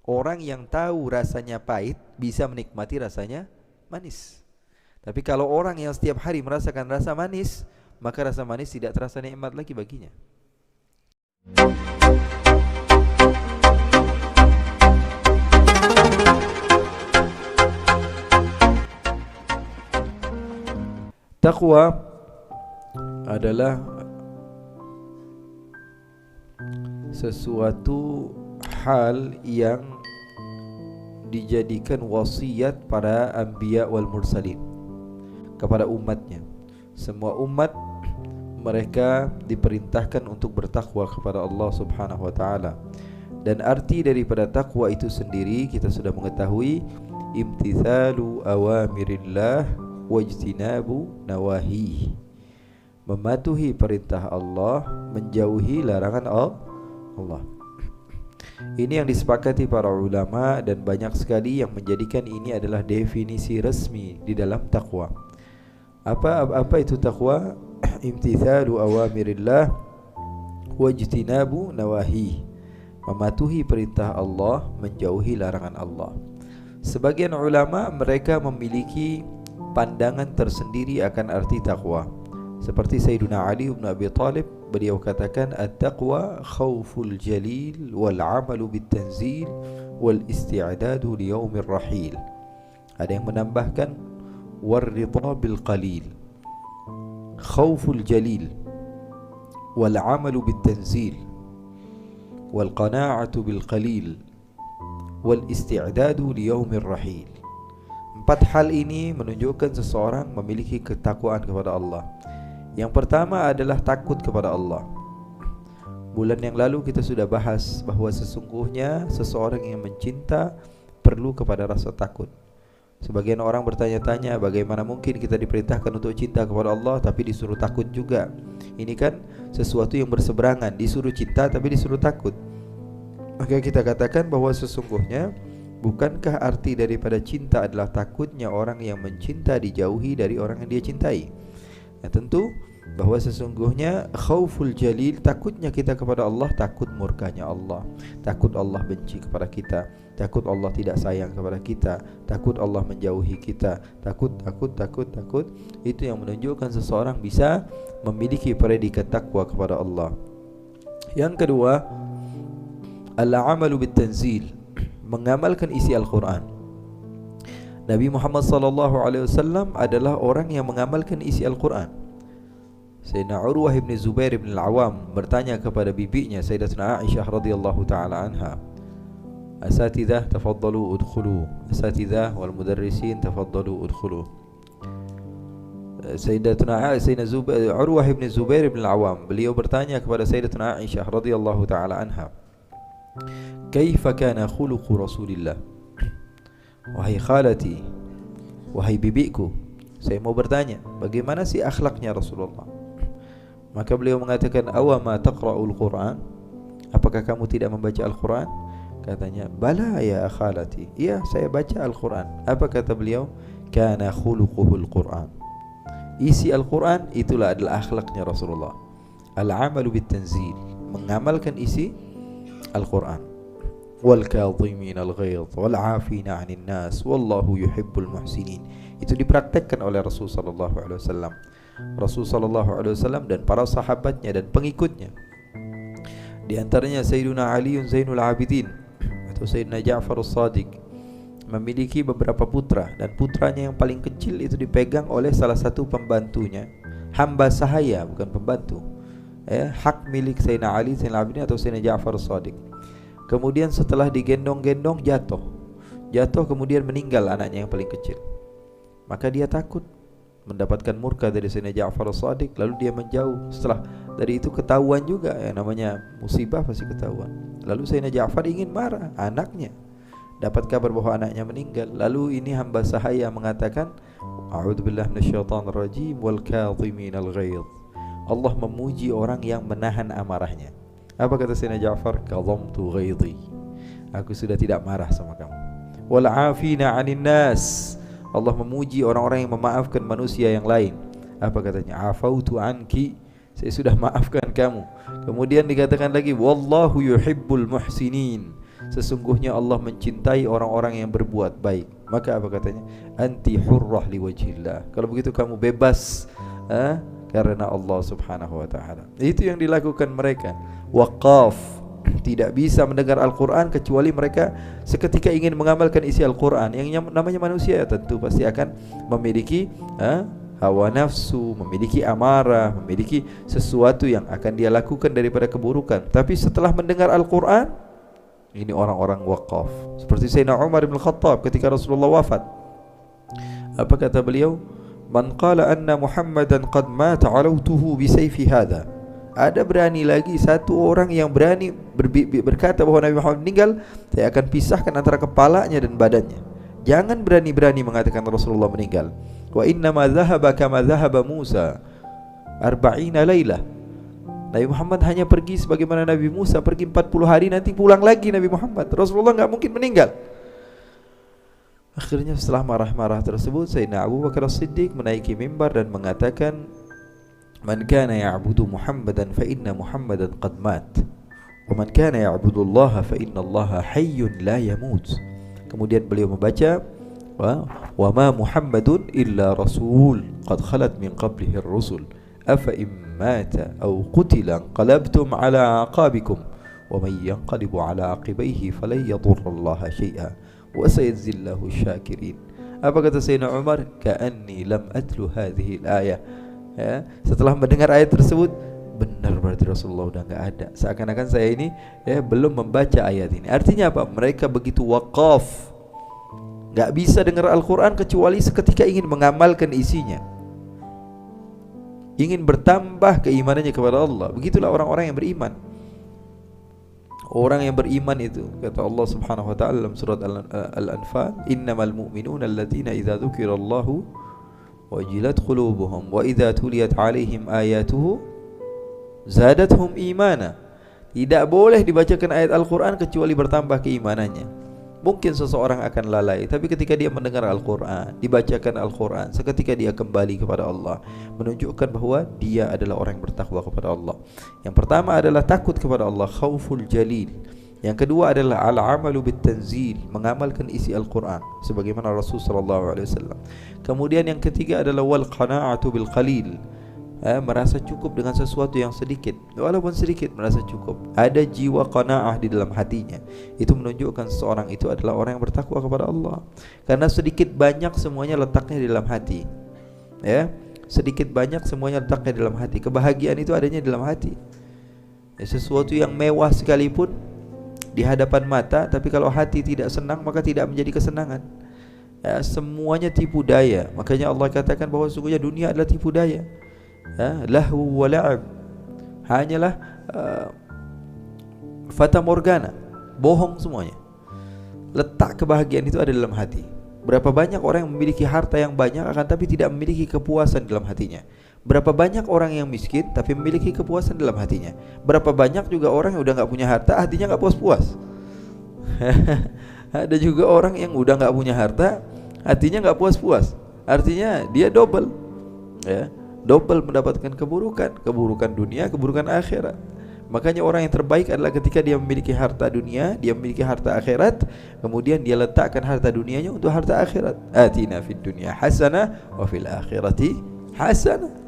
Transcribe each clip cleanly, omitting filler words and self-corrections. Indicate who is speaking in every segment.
Speaker 1: Orang yang tahu rasanya pahit bisa menikmati rasanya manis. Tapi kalau orang yang setiap hari merasakan rasa manis, maka rasa manis tidak terasa nikmat lagi baginya. Taqwa adalah sesuatu hal yang dijadikan wasiat para anbiya wal mursalin kepada umatnya. Semua umat mereka diperintahkan untuk bertakwa kepada Allah Subhanahu wa taala. Dan arti daripada takwa itu sendiri kita sudah mengetahui, imtithalu awamirillah wajtinabu nawahi. Mematuhi perintah Allah, menjauhi larangan Allah. Ini yang disepakati para ulama dan banyak sekali yang menjadikan ini adalah definisi resmi di dalam takwa. Apa itu takwa? Imtithalu awamirillah wajtinabu nawahi. Mematuhi perintah Allah, menjauhi larangan Allah. Sebagian ulama mereka memiliki pandangan tersendiri akan arti takwa. Seperti Sayyidina Ali bin Abi Thalib, beliau katakan at-taqwa khawful jalil wal 'amalu bit tanzil wal isti'dadu li yaumir rahil. Ada yang menambahkan war-ridha bil qalil. Khawful jalil wal 'amalu bit tanzil wal qana'atu bil qalil wal isti'dadu li yaumir rahil. Empat hal ini menunjukkan seseorang memiliki ketakwaan kepada Allah. Yang pertama adalah takut kepada Allah. Bulan yang lalu kita sudah bahas bahwa sesungguhnya seseorang yang mencinta perlu kepada rasa takut. Sebagian orang bertanya-tanya, bagaimana mungkin kita diperintahkan untuk cinta kepada Allah tapi disuruh takut juga? Ini kan sesuatu yang berseberangan, disuruh cinta tapi disuruh takut. Maka kita katakan bahwa sesungguhnya bukankah arti daripada cinta adalah takutnya orang yang mencinta dijauhi dari orang yang dia cintai? Ya, tentu bahwa sesungguhnya khauful jalil, takutnya kita kepada Allah, takut murkanya Allah, takut Allah benci kepada kita, takut Allah tidak sayang kepada kita, takut Allah menjauhi kita, takut. Itu yang menunjukkan seseorang bisa memiliki predikat takwa kepada Allah. Yang kedua, al-amalu bit-tanzil, mengamalkan isi Al-Quran. Nabi Muhammad SAW adalah orang yang mengamalkan isi Al-Quran. Sayyidina Urwah ibn Zubair ibn al-Awam bertanya kepada bibinya Sayyidatuna Aisyah radhiyallahu ta'ala anha, asatidah tafaddalu udkhulu, asatidah wal mudarrisin tafaddalu udkhulu. Sayyidina Urwah ibn Zubair ibn al-Awam, beliau bertanya kepada Sayyidatuna Aisyah radhiyallahu ta'ala anha, kaifa kana khuluqu Rasulillah? Wahai khalati, wahai bibiku, saya mau bertanya, bagaimana sih akhlaknya Rasulullah? Maka beliau mengatakan, awama taqra'ul Qur'an? Apakah kamu tidak membaca Al-Quran? Katanya, bala ya khalati, iya saya baca Al-Quran. Apa kata beliau? Kana khuluquhul Qur'an. Isi Al-Quran itulah adalah akhlaknya Rasulullah. Al-amalu bit-tanzil, mengamalkan isi Al-Quran. Wal kadhimin al-ghayz wal 'afina 'anil nas wallahu yuhibbul muhsinin. Itu dipraktekkan oleh Rasul sallallahu alaihi wasallam. Rasul sallallahu alaihi wasallam dan para sahabatnya dan pengikutnya. Di antaranya Sayyidina Ali Zainul Abidin atau Sayyidina Ja'far as-Sadiq memiliki beberapa putra, dan putranya yang paling kecil itu dipegang oleh salah satu pembantunya, hamba sahaya bukan pembantu. Hak milik Sayyidina Ali Zainul Abidin atau Sayyidina Ja'far as-Sadiq. Kemudian setelah digendong-gendong jatuh kemudian meninggal anaknya yang paling kecil. Maka dia takut mendapatkan murka dari Sayyidina Ja'far as-Sadiq, lalu dia menjauh. Setelah dari itu ketahuan juga, namanya musibah pasti ketahuan. Lalu Sayyidina Ja'far ingin marah, anaknya dapat kabar bahwa anaknya meninggal. Lalu ini hamba sahaya mengatakan, a'udzubillahi minasyaitonir rajim wal kadhiminal ghayz. Allah memuji orang yang menahan amarahnya. Apa kata Sayyidina Ja'far? Kadhamtu ghaidhi, aku sudah tidak marah sama kamu. Wal 'afina 'anil nas, Allah memuji orang-orang yang memaafkan manusia yang lain. Apa katanya? Afautu anki, saya sudah maafkan kamu. Kemudian dikatakan lagi, wallahu yuhibbul muhsinin, Sesungguhnya Allah mencintai orang-orang yang berbuat baik. Maka apa katanya? Anti hurrah liwajhillah. Kalau begitu kamu bebas karena Allah Subhanahu wa taala. Itu yang dilakukan mereka. Waqaf, tidak bisa mendengar Al-Quran kecuali mereka seketika ingin mengamalkan isi Al-Quran. Yang namanya manusia ya tentu pasti akan memiliki hawa nafsu, memiliki amarah, memiliki sesuatu yang akan dia lakukan daripada keburukan. Tapi setelah mendengar Al-Quran, ini orang-orang waqaf. Seperti Sayyidina Umar bin Khattab ketika Rasulullah wafat. Apa kata beliau? Man qala anna Muhammadan qad mata alautuhu bisayfi hadha. Ada berani lagi satu orang yang berani berkata bahwa Nabi Muhammad meninggal, saya akan pisahkan antara kepalanya dan badannya. Jangan berani-berani mengatakan Rasulullah meninggal. Wa inna ma dhahaba kama dhahaba Musa 40 lailah. Nabi Muhammad hanya pergi sebagaimana Nabi Musa pergi 40 hari, nanti pulang lagi Nabi Muhammad. Rasulullah enggak mungkin meninggal. Akhirnya setelah marah-marah tersebut, Sayyidina Abu Bakar As-Siddiq menaiki mimbar dan mengatakan, Man kana ya'budu Muhammadan fa inna Muhammadan qad mat. Wa man kana ya'budu Allah fa inna Allah hayyun la yamut. Kemudian beliau membaca, Wa ma Muhammadun illa rasul qad khalat min qablihi ar-rusul. Afa in mata aw qutila qalabtum ala aqabikum wa man yanqalibu ala aqibaihi falan yadurra Allah shay'a wa sayajzillahu syakirin. Apa kata Sayyidina Umar? Ka'anni lam atlu hadhihi al-ayah. Ya, setelah mendengar ayat tersebut, benar berarti Rasulullah udah enggak ada. Seakan-akan saya ini belum membaca ayat ini. Artinya apa? Mereka begitu waqaf, enggak bisa dengar Al-Quran kecuali seketika ingin mengamalkan isinya, ingin bertambah keimanannya kepada Allah. Begitulah orang-orang yang beriman. Orang yang beriman itu, kata Allah Subhanahu wa taala dalam surat Al-Anfal, innamal mu'minuna alladziina idza dzukirallahu wajilat qulubuhum wa idza tuliyat 'alaihim ayatuhu zadatuhum imana. Tidak boleh dibacakan ayat Al-Quran kecuali bertambah keimanannya. Mungkin seseorang akan lalai, tapi ketika dia mendengar Al-Quran, dibacakan Al-Quran, seketika dia kembali kepada Allah, menunjukkan bahwa dia adalah orang yang bertakwa kepada Allah. Yang pertama adalah takut kepada Allah, khauful jalil. Yang kedua adalah al-amalu bit-tanzil, mengamalkan isi Al-Quran sebagaimana Rasul sallallahu alaihi wasallam. Kemudian yang ketiga adalah wal qana'atu bil qalil, merasa cukup dengan sesuatu yang sedikit, walaupun sedikit merasa cukup. Ada jiwa qana'ah di dalam hatinya. Itu menunjukkan seseorang itu adalah orang yang bertakwa kepada Allah. Karena sedikit banyak semuanya letaknya di dalam hati. Ya, sedikit banyak semuanya letaknya di dalam hati. Kebahagiaan itu adanya di dalam hati. Sesuatu yang mewah sekalipun di hadapan mata, tapi kalau hati tidak senang maka tidak menjadi kesenangan. Semuanya tipu daya. Makanya Allah katakan bahwa sesungguhnya dunia adalah tipu daya. Lahu wa la'ab, hanyalah fata morgana, bohong semuanya. Letak kebahagiaan itu ada dalam hati. Berapa banyak orang yang memiliki harta yang banyak akan tapi tidak memiliki kepuasan dalam hatinya. Berapa banyak orang yang miskin tapi memiliki kepuasan dalam hatinya. Berapa banyak juga orang yang udah gak punya harta, hatinya gak puas-puas. Ada juga orang yang udah gak punya harta, hatinya gak puas-puas. Artinya dia double, double mendapatkan keburukan, keburukan dunia, keburukan akhirat. Makanya orang yang terbaik adalah ketika dia memiliki harta dunia, dia memiliki harta akhirat, kemudian dia letakkan harta dunianya untuk harta akhirat. Atina fid dunya hasanah wa fil akhirati hasanah.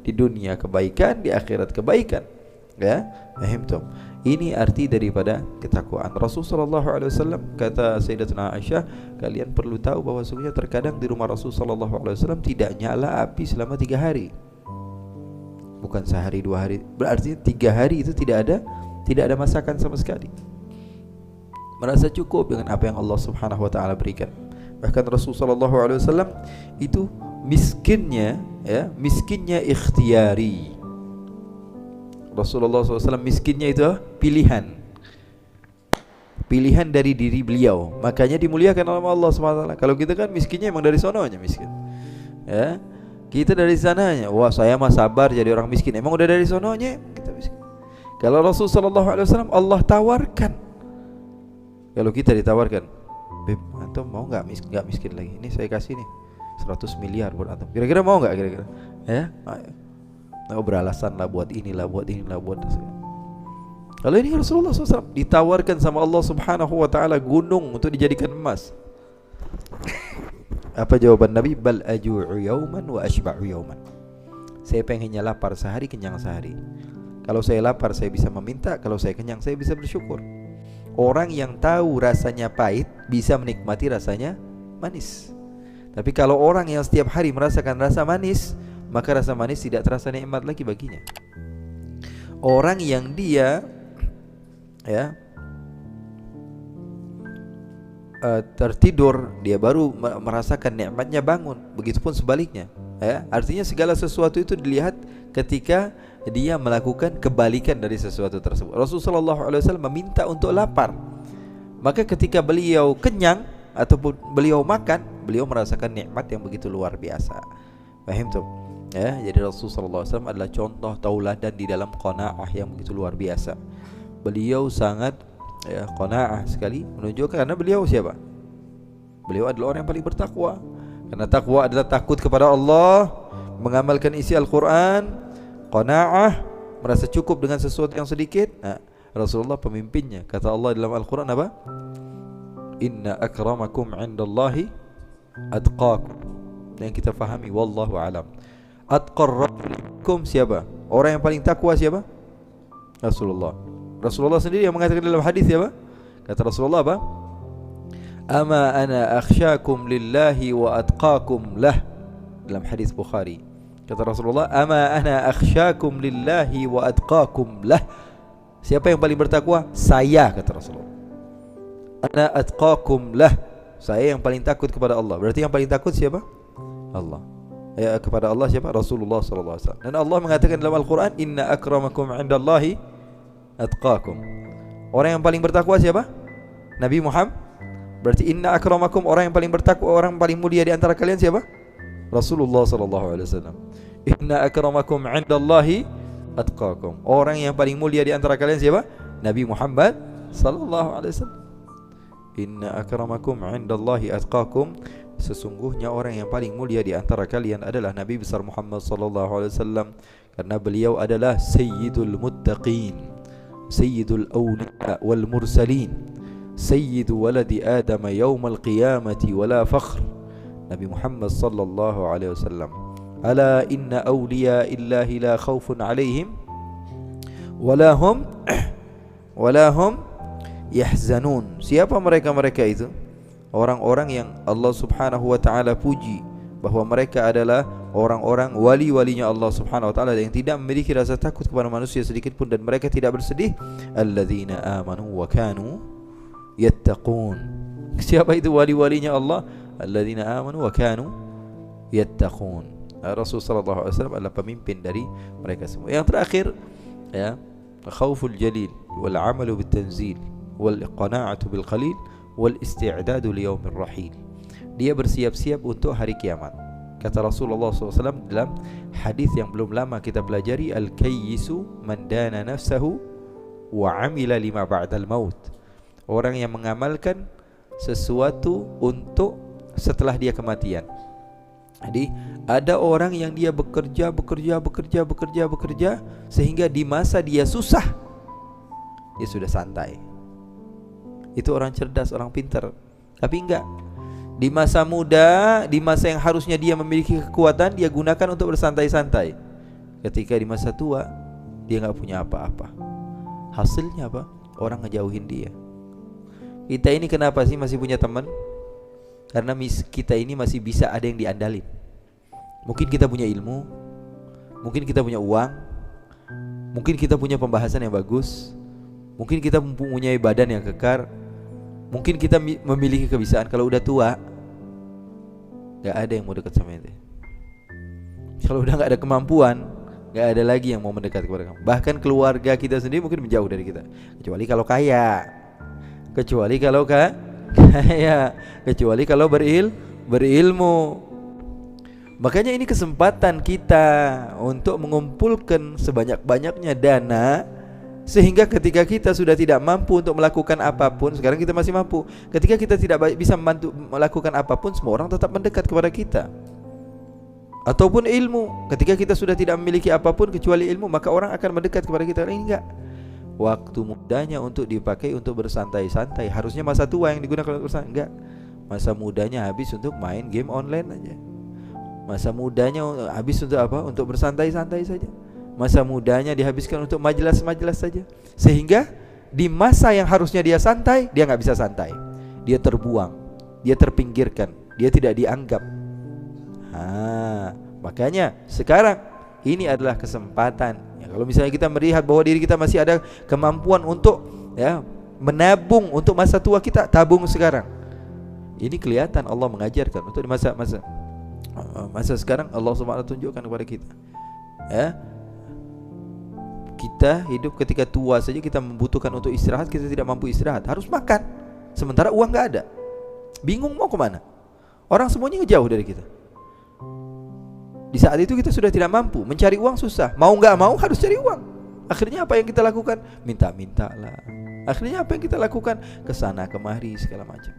Speaker 1: Di dunia kebaikan, di akhirat kebaikan. Ya, fahimtum? Ini arti daripada ketakwaan. Rasulullah sallallahu alaihi wasallam, kata Sayyidatuna Aisyah, kalian perlu tahu bahwa sesungguhnya terkadang di rumah Rasulullah sallallahu alaihi wasallam tidak nyala api selama 3 hari. Bukan sehari 2 hari. Berarti 3 hari itu tidak ada masakan sama sekali. Merasa cukup dengan apa yang Allah Subhanahu wa taala berikan. Bahkan Rasulullah sallallahu alaihi wasallam itu miskinnya ikhtiyari. Rasulullah SAW miskinnya itu pilihan dari diri beliau. Makanya dimuliakan oleh Allah SWT. Kalau kita kan miskinnya emang dari sononya miskin, ya, kita dari sananya. Wah, saya mah sabar jadi orang miskin, emang udah dari sononya kita miskin. Kalau Rasulullah SAW Allah tawarkan. Kalau kita ditawarkan, Beb, antum mau nggak miskin lagi? Ini saya kasih nih 100 miliar buat antum. Kira-kira mau nggak? Kira-kira, ya? Beralasan lah buat inilah, buat Kalau ini Rasulullah SAW ditawarkan sama Allah Subhanahu wa taala gunung untuk dijadikan emas. Apa jawaban Nabi? Bal aju'u yauman wa ashba'u yauman. Saya pengennya lapar sehari, kenyang sehari. Kalau saya lapar saya bisa meminta, kalau saya kenyang saya bisa bersyukur. Orang yang tahu rasanya pahit bisa menikmati rasanya manis. Tapi kalau orang yang setiap hari merasakan rasa manis, maka rasa manis tidak terasa nikmat lagi baginya. Orang yang dia tertidur, dia baru merasakan nikmatnya bangun. Begitupun sebaliknya. Artinya segala sesuatu itu dilihat ketika dia melakukan kebalikan dari sesuatu tersebut. Rasulullah SAW meminta untuk lapar, maka ketika beliau kenyang ataupun beliau makan, beliau merasakan nikmat yang begitu luar biasa. Paham tuh? Jadi Rasulullah SAW adalah contoh tauladan di dalam qanaah yang begitu luar biasa. Beliau sangat qanaah sekali, menunjukkan karena beliau siapa? Beliau adalah orang yang paling bertakwa. Karena takwa adalah takut kepada Allah, mengamalkan isi Al-Quran, qanaah, merasa cukup dengan sesuatu yang sedikit. Rasulullah pemimpinnya. Kata Allah dalam Al-Quran apa? Inna akramakum indallahi atqakum. Yang kita fahami, wallahu alam. Atqarrakum siapa? Orang yang paling takwa siapa? Rasulullah. Rasulullah sendiri yang mengatakan dalam hadis siapa? Kata Rasulullah apa? Ama ana akhsyakum lillahi wa atqakum lah. Dalam hadis Bukhari. Kata Rasulullah, ama ana akhsyakum lillahi wa atqakum lah. Siapa yang paling bertakwa? Saya, kata Rasulullah. Ana atqakum lah. Saya yang paling takut kepada Allah. Berarti yang paling takut siapa? Allah. Kepada Allah siapa? Rasulullah SAW. Dan Allah mengatakan dalam Al-Quran, inna akramakum indallahi atqakum. Orang yang paling bertakwa siapa? Nabi Muhammad. Berarti inna akramakum, orang yang paling bertakwa, orang paling mulia di antara kalian siapa? Rasulullah SAW. Inna akramakum indallahi atqakum. Orang yang paling mulia di antara kalian siapa? Nabi Muhammad SAW. Inna akramakum indallahi atqakum. Sesungguhnya orang yang paling mulia di antara kalian adalah Nabi besar Muhammad SAW, karena beliau adalah sayyidul muttaqin, sayyidul awliya wal mursalin, sayyidu waladi Adam yawmal qiyamati wala fakhr. Nabi Muhammad sallallahu alaihi wasallam. Ala inna awliya illahi la khawfun alaihim wala hum yahzanun. Siapa mereka itu? Orang-orang yang Allah Subhanahu wa taala puji bahwa mereka adalah orang-orang wali-walinya Allah Subhanahu wa taala yang tidak memiliki rasa takut kepada manusia sedikit pun, dan mereka tidak bersedih. Alladzina amanu wa kanu yattaqun. Siapa itu wali-walinya Allah? Alladzina amanu wa kanu yattaqun. Rasul sallallahu alaihi wasallam adalah pemimpin dari mereka semua. Yang terakhir khauful jalil wal amalu bit tanzil wal qana'atu bil qalil wal isti'dadu li yaumir rahil. Dia bersiap-siap untuk hari kiamat. Kata Rasulullah SAW dalam hadis yang belum lama kita pelajari, al-kayyisu man dana nafsahu wa amila lima ba'dal maut. Orang yang mengamalkan sesuatu untuk setelah dia kematian. Jadi ada orang yang dia bekerja sehingga di masa dia susah dia sudah santai. Itu orang cerdas, orang pintar. Tapi enggak. Di masa muda, di masa yang harusnya dia memiliki kekuatan, dia gunakan untuk bersantai-santai. Ketika di masa tua, dia enggak punya apa-apa. Hasilnya apa? Orang ngejauhin dia. Kita ini kenapa sih masih punya teman? Karena kita ini masih bisa ada yang diandalin. Mungkin kita punya ilmu, mungkin kita punya uang, mungkin kita punya pembahasan yang bagus, mungkin kita mempunyai badan yang kekar, mungkin kita memiliki kebiasaan. Kalau udah tua, gak ada yang mau dekat sama ente. Kalau udah gak ada kemampuan, gak ada lagi yang mau mendekat kepada kamu. Bahkan keluarga kita sendiri mungkin menjauh dari kita. Kecuali kalau kaya, kecuali kalau kaya, kecuali kalau berilmu. Makanya ini kesempatan kita untuk mengumpulkan sebanyak-banyaknya dana, sehingga ketika kita sudah tidak mampu untuk melakukan apapun, sekarang kita masih mampu. Ketika kita tidak bisa melakukan apapun, semua orang tetap mendekat kepada kita. Ataupun ilmu, ketika kita sudah tidak memiliki apapun kecuali ilmu, maka orang akan mendekat kepada kita. Ini enggak. waktu mudanya untuk dipakai untuk bersantai-santai. Harusnya masa tua yang digunakan untuk bersantai. Enggak. Masa mudanya habis untuk main game online aja. Masa mudanya habis untuk apa? Untuk bersantai-santai saja. Masa mudanya dihabiskan untuk majelis-majelis saja. Sehingga di masa yang harusnya dia santai, dia nggak bisa santai. Dia terbuang, dia terpinggirkan, dia tidak dianggap. Makanya sekarang ini adalah kesempatan. Kalau misalnya kita melihat bahwa diri kita masih ada kemampuan untuk menabung untuk masa tua kita, tabung sekarang. Ini kelihatan Allah mengajarkan untuk di masa sekarang. Allah Subhanahu wa ta'ala tunjukkan kepada kita, kita hidup ketika tua saja kita membutuhkan untuk istirahat, kita tidak mampu istirahat, harus makan, sementara uang nggak ada. Bingung mau kemana? Orang semuanya jauh dari kita. Di saat itu kita sudah tidak mampu, mencari uang susah, mau nggak mau harus cari uang. Akhirnya apa yang kita lakukan? Minta-minta lah. Akhirnya apa yang kita lakukan? Kesana kemari segala macam,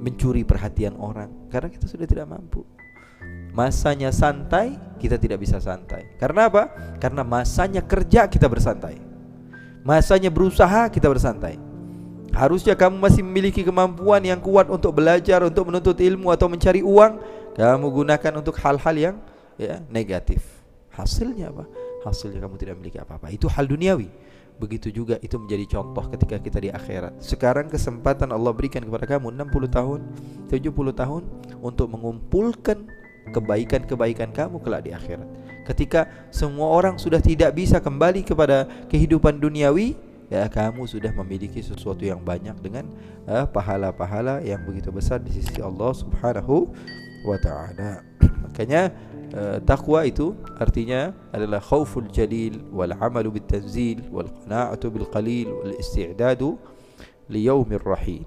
Speaker 1: mencuri perhatian orang, karena kita sudah tidak mampu. Masanya santai, kita tidak bisa santai. Karena apa? Karena masanya kerja, kita bersantai. Masanya berusaha, kita bersantai. Harusnya kamu masih memiliki kemampuan yang kuat untuk belajar, untuk menuntut ilmu atau mencari uang, kamu gunakan untuk hal-hal yang negatif. Hasilnya apa? Hasilnya kamu tidak memiliki apa-apa. Itu hal duniawi. Begitu juga itu menjadi contoh ketika kita di akhirat. Sekarang kesempatan Allah berikan kepada kamu 60 tahun, 70 tahun untuk mengumpulkan kebaikan-kebaikan kamu kelak di akhirat. Ketika semua orang sudah tidak bisa kembali kepada kehidupan duniawi, kamu sudah memiliki sesuatu yang banyak dengan pahala-pahala yang begitu besar di sisi Allah Subhanahu wa ta'ala. Makanya taqwa itu artinya adalah khauful jalil wal amalu bit tanzil wal qana'atu bil qalil wal isti'dadu li yaumir rahil.